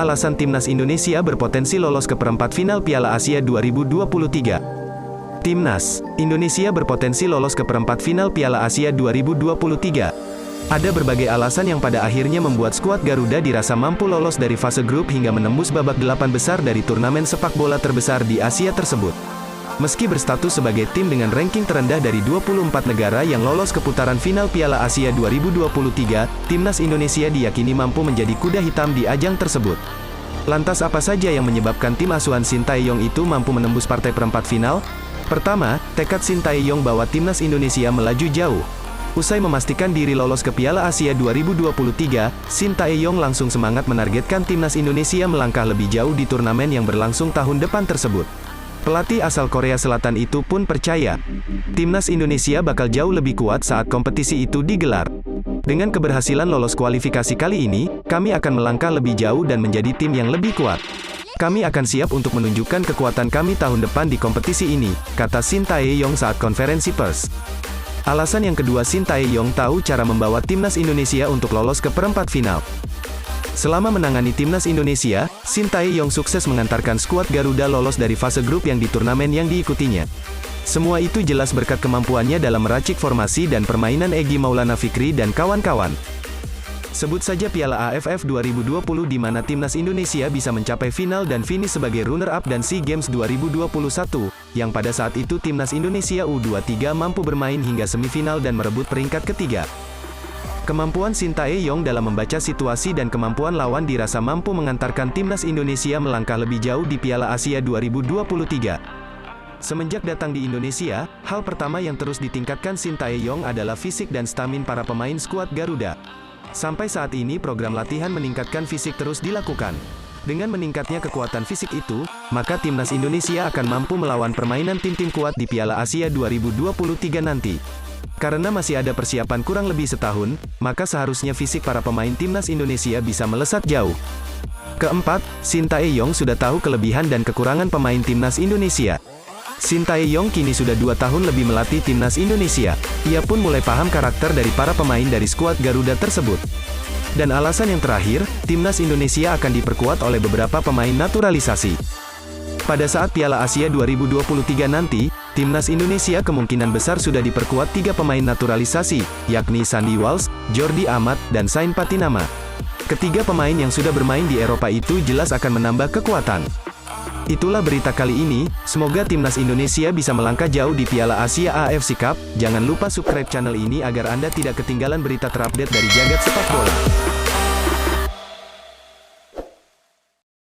alasan Timnas Indonesia berpotensi lolos ke perempat final Piala Asia 2023. Timnas Indonesia berpotensi lolos ke perempat final Piala Asia 2023. Ada berbagai alasan yang pada akhirnya membuat skuad Garuda dirasa mampu lolos dari fase grup hingga menembus babak 8 besar dari turnamen sepak bola terbesar di Asia tersebut. Meski berstatus sebagai tim dengan ranking terendah dari 24 negara yang lolos ke putaran final Piala Asia 2023, Timnas Indonesia diyakini mampu menjadi kuda hitam di ajang tersebut. Lantas apa saja yang menyebabkan tim asuhan Sintayong itu mampu menembus partai perempat final? Pertama, tekad Sintayong bawa Timnas Indonesia melaju jauh. Usai memastikan diri lolos ke Piala Asia 2023, Sintayong langsung semangat menargetkan Timnas Indonesia melangkah lebih jauh di turnamen yang berlangsung tahun depan tersebut. Pelatih asal Korea Selatan itu pun percaya, Timnas Indonesia bakal jauh lebih kuat saat kompetisi itu digelar. Dengan keberhasilan lolos kualifikasi kali ini, kami akan melangkah lebih jauh dan menjadi tim yang lebih kuat. Kami akan siap untuk menunjukkan kekuatan kami tahun depan di kompetisi ini, kata Sintayong saat konferensi pers. Alasan yang kedua, Sintayong tahu cara membawa Timnas Indonesia untuk lolos ke perempat final. Selama menangani Timnas Indonesia, Sintayong sukses mengantarkan skuad Garuda lolos dari fase grup yang di turnamen yang diikutinya. Semua itu jelas berkat kemampuannya dalam meracik formasi dan permainan Egy Maulana Fikri dan kawan-kawan. Sebut saja Piala AFF 2020 di mana Timnas Indonesia bisa mencapai final dan finish sebagai runner-up dan SEA Games 2021, yang pada saat itu Timnas Indonesia U23 mampu bermain hingga semifinal dan merebut peringkat ketiga. Kemampuan Sintayong dalam membaca situasi dan kemampuan lawan dirasa mampu mengantarkan Timnas Indonesia melangkah lebih jauh di Piala Asia 2023. Semenjak datang di Indonesia, hal pertama yang terus ditingkatkan Sintayong adalah fisik dan stamina para pemain skuad Garuda. Sampai saat ini program latihan meningkatkan fisik terus dilakukan. Dengan meningkatnya kekuatan fisik itu, maka Timnas Indonesia akan mampu melawan permainan tim-tim kuat di Piala Asia 2023 nanti. Karena masih ada persiapan kurang lebih setahun, maka seharusnya fisik para pemain Timnas Indonesia bisa melesat jauh. Keempat, Sintayong sudah tahu kelebihan dan kekurangan pemain Timnas Indonesia. Sintayong kini sudah 2 tahun lebih melatih Timnas Indonesia. Ia pun mulai paham karakter dari para pemain dari skuad Garuda tersebut. Dan alasan yang terakhir, Timnas Indonesia akan diperkuat oleh beberapa pemain naturalisasi. Pada saat Piala Asia 2023 nanti, Timnas Indonesia kemungkinan besar sudah diperkuat 3 pemain naturalisasi, yakni Sandy Walsh, Jordi Amat, dan Sain Patinama. Ketiga pemain yang sudah bermain di Eropa itu jelas akan menambah kekuatan. Itulah berita kali ini, semoga Timnas Indonesia bisa melangkah jauh di Piala Asia AFC Cup. Jangan lupa subscribe channel ini agar Anda tidak ketinggalan berita terupdate dari jagat sepak bola.